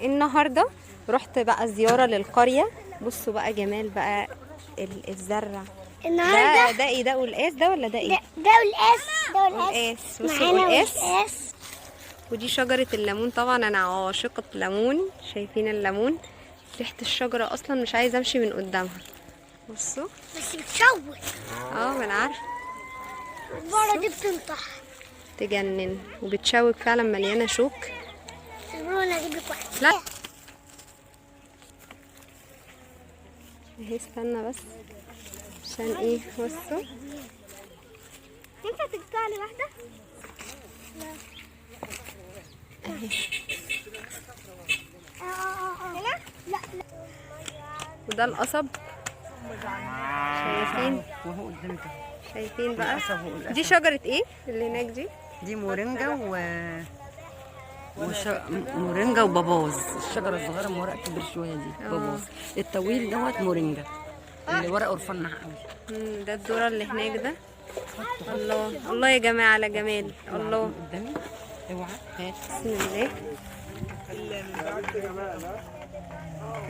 النهارده رحت بقى زياره للقريه. بصوا بقى جمال بقى الزرع. النهارده ده ايه؟ ده قلقاس ده ولا ده ايه؟ ده والقاس قلقاس. بصوا القلقاس. ودي شجره الليمون. طبعا انا عاشقه ليمون. شايفين الليمون؟ ريحه الشجره اصلا مش عايزه امشي من قدامها. بصوا بس بتشوك. ما انا عارفه. البره دي بتنطح تجنن وبتشوك فعلا، مليانه شوك. البره اجيب لك واحد. لا اهي، استنى بس عشان ايه. بصوا ينفع تقطع لي واحده؟ اهي. هنا؟ لا وده القصب. شايفين؟ وهو قدامك اهو. شايفين بقى؟ القصب والقصب. دي شجرة ايه اللي هناك دي؟ دي مورينجا مورينجا وباباز. الشجره الصغيره من ورق كبير شويه دي باباز. الطويل دوت مورينجا اللي ورقه رفنع قوي. ده الذرة اللي هناك ده. الله الله يا جماعة على جمال. الله. قدامي اوعى هات. بسم الله.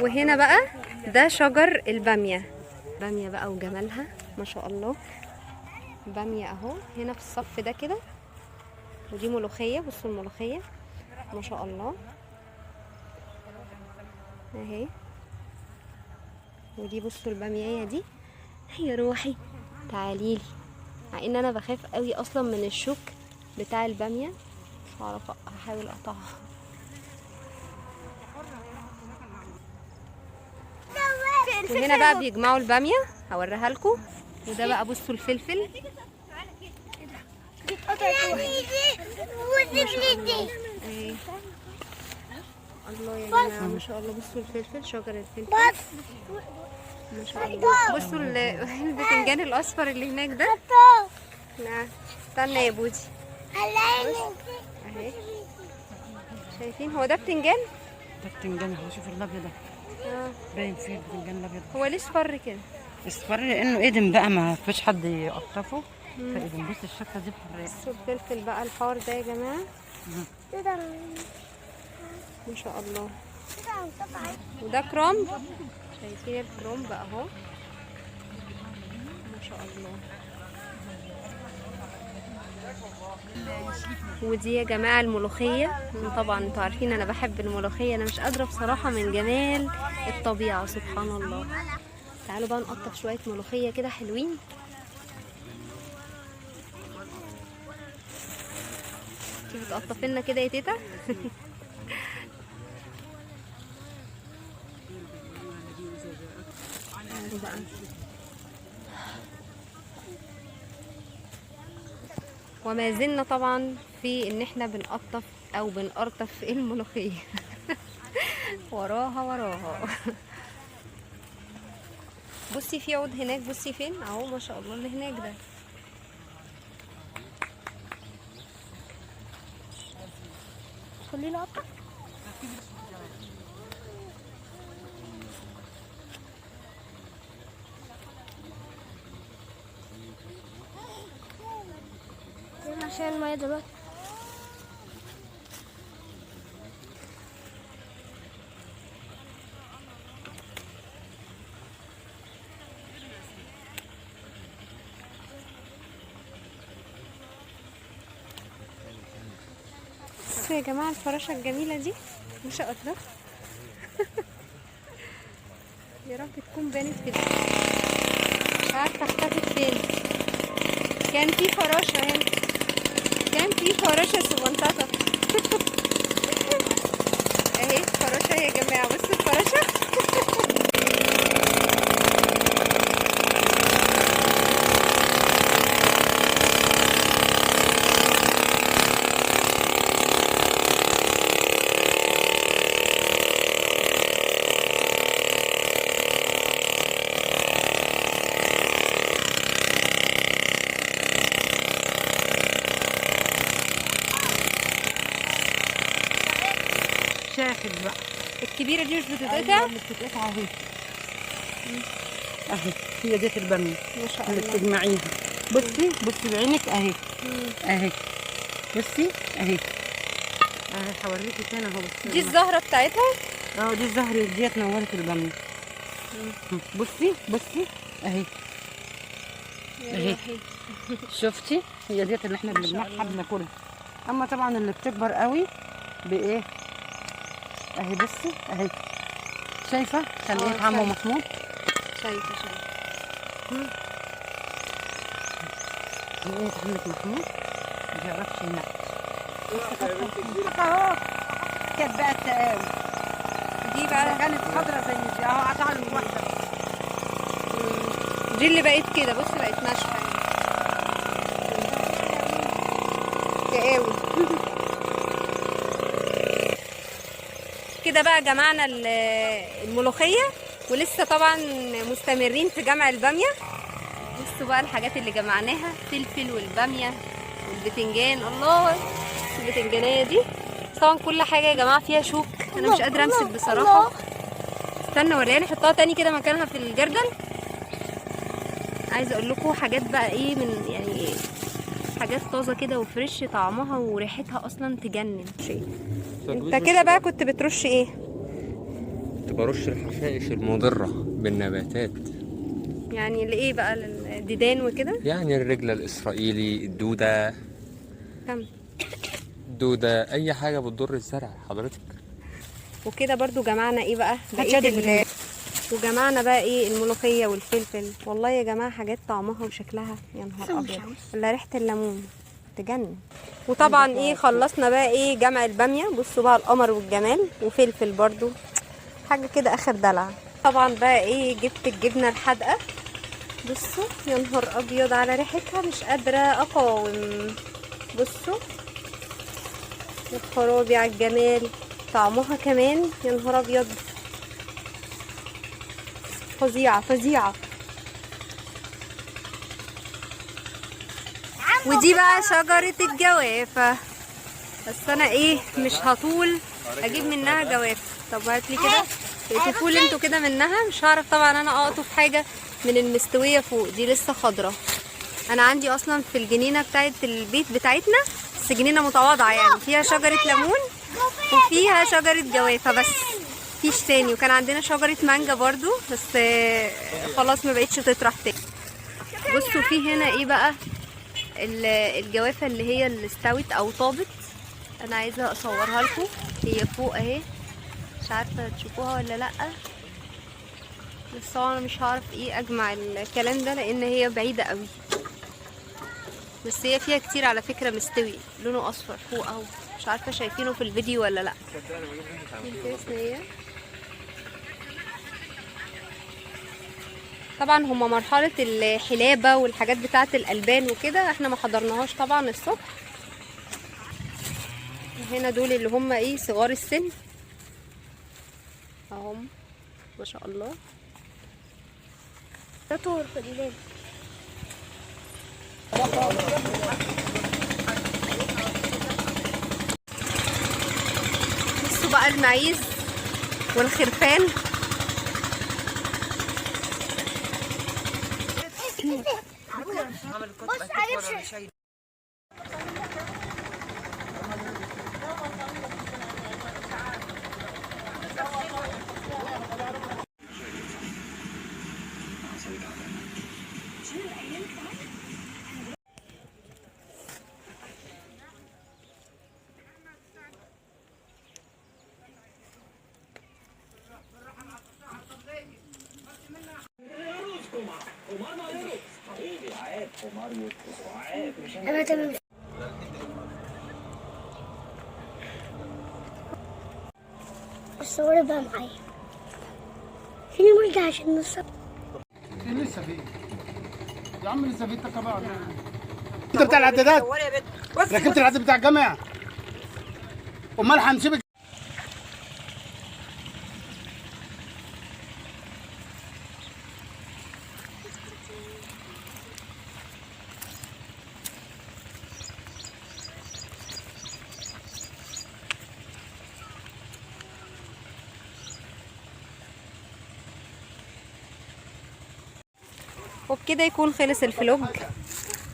وهنا بقى ده شجر البامية. بامية بقى وجمالها ما شاء الله. بامية اهو هنا في الصف ده كده. ودي ملوخية. بصوا الملوخية ما شاء الله اهي. ودي بصوا البامية دي. هي روحي تعاليلي. مع ان انا بخاف قوي اصلا من الشوك بتاع البامية. مش هعرف هحاول اقطعها. وهنا بقى بيجمعوا البامية. هوريها لكم. وده بقى بصوا الفلفل. دي اتقطعت ودي ايه. الله يا جماعة ما شاء الله. بصوا الفلفل، شجر الفلفل بس ما شاء الله. بصوا البتنجان الاصفر اللي هناك ده. نعم استنى يا بودي. اهي شايفين؟ هو ده بتنجان. ده بتنجان اهو. شوف الابيض ده باين فيه البتنجان الابيض. هو ليه اصفر كده؟ اصفر لانه ادم بقى ما فيش حد يقطفه فادم. بص الشكه دي بحريه. بصوا الفلفل بقى الحار ده يا جماعة ما شاء الله. وده كرنب. شايفين الكرنب اهو ما شاء الله. ودي يا جماعة الملوخية. طبعا انتوا عارفين انا بحب الملوخية. انا مش قادرة بصراحة من جمال الطبيعة سبحان الله. تعالوا بقى نقطف شوية ملوخية كده حلوين. تيجي تقطف لنا كده يا تيتا. بقى وما زلنا طبعا في ان احنا بنقطف او بنقرطف الملوخيه. وراها. بصي في عود هناك. بصي فين اهو ما شاء الله اللي هناك ده. خلينا اقطع. عشان الميه دلوقتي. بصوا يا جماعه الفراشه الجميله دي ما شاء الله. يا رب تكون بانت كده. مش عارفه اختفت فين. كان في فراشه هنا. كان في فراشه صغنططه. اهي فراشه يا جماعه. بصوا الفراشه. شاهد بقى. الكبيره دي مش بتتقطع. اللي بتتقطع اهي. اهي هي ديت الباميه ما شاء اللي الله. بتجمعيها. بصي بعينك اهي. اهي بصي اهي. هوريكي تاني اهو. بس دي الزهرة بتاعتها. دي الزهر ديت نورت الباميه. بصي اهي اهي، شفتي؟ هي ديت اللي احنا بنجمعها بناكلها. اما طبعا اللي بتكبر قوي بايه اهي، بصي اهي، شايفه خليت عمو محمود. شايفه ايه عمك محمود ما بيعرفش ينقي. اهو كانت بقى التقاوي دي بقى كانت خضرا زي دي اهو، قطع له واحده. دي اللي بقت كده، بصي بقت ناشفه تقاوي. كده بقى جمعنا الملوخيه، ولسه طبعا مستمرين في جمع الباميه. بصوا بقى الحاجات اللي جمعناها، فلفل والباميه والبتنجان. الله، البتنجانيه دي طبعا كل حاجه يا جماعه فيها شوك، انا مش قادره امسك بصراحه. استنى ورياني، حطها تاني كده مكانها في الجردل. عايزه اقول لكم حاجات بقى ايه، من يعني حاجات طازه كده وفريش، طعمها وريحتها اصلا تجنن. انت كده بقى كنت بترش ايه؟ كنت برش الحشائش المضره بالنباتات. يعني لايه بقى؟ للديدان وكده؟ يعني الرجله الاسرائيلي، الدوده، كم الدوده، اي حاجه بتضر الزرع حضرتك. وكده برضو جمعنا ايه بقى بقية وجمعنا بقى ايه الملوخيه والفلفل. والله يا جماعه حاجات طعمها وشكلها يا نهار ابيض، ولا ريحه الليمون تجنن. وطبعا ايه خلصنا بقى ايه جمع الباميه. بصوا بقى القمر والجمال، وفلفل برضو حاجه كده اخر دلع. طبعا بقى ايه جبت الجبنه الحادقه. بصوا يا نهار ابيض على ريحتها، مش قادره اقاوم. بصوا يا خرابي على الجمال، طعمها كمان يا نهار ابيض، فظيعه فظيعه. ودي بقى شجره الجوافه، بس انا ايه مش هطول اجيب منها جوافه. طب هاتلي كده تقطفوا لي انتوا كده منها، مش هعرف طبعا انا اقطف حاجه من المستويه فوق دي لسه خضره. انا عندي اصلا في الجنينه بتاعه البيت بتاعتنا، بس جنينه متواضعه يعني، فيها شجره ليمون وفيها شجره جوافه بس، مفيش تاني. وكان عندنا شجره مانجا برضو، بس خلاص ما بقتش تطرح تاني. بصوا في هنا ايه بقى، الجوافه اللي هي اللي استوت او طابت. انا عايزه اصورها لكم، هي فوق اهي، مش عارفه تشوفوها ولا لا، بس انا مش هعرف ايه اجمع الكلام ده لان هي بعيده قوي. بس هي فيها كتير على فكره مستوي، لونه اصفر فوق اهو، مش عارفه شايفينه في الفيديو ولا لا. طبعا هما مرحله الحلابه والحاجات بتاعه الالبان وكده احنا ما حضرناهاش طبعا الصبح. هنا دول اللي هم ايه صغار السن اهم ما شاء الله. ده طور في الليل. بصوا بقى المعيز والخرفان. بص عليه. انا تمام. الصور بقى معايا. فين المرجع عشان نصب؟ لسه في يا عم، لسه في التكبار. انت بتاع العدادات ركبت العداد بتاع الجامع، امال هنسيبك. وبكده يكون خلص الفلوج.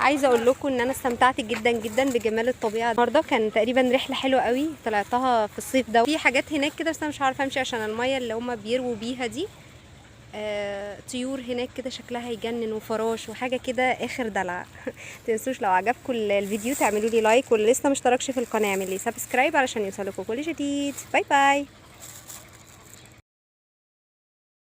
عايزه اقول لكم ان انا استمتعت جدا جدا بجمال الطبيعه النهارده. كان تقريبا رحله حلوه قوي طلعتها في الصيف ده. في حاجات هناك كده بس انا مش عارفه امشي عشان الميه اللي هم بيروا بيها دي. طيور هناك كده شكلها يجنن وفراش وحاجه كده اخر دلع. تنسوش لو عجبكم الفيديو تعملوا لي لايك، واللي لسه مشتركش في القناه اعمل لي سبسكرايب علشان يوصلكم كل جديد. باي باي.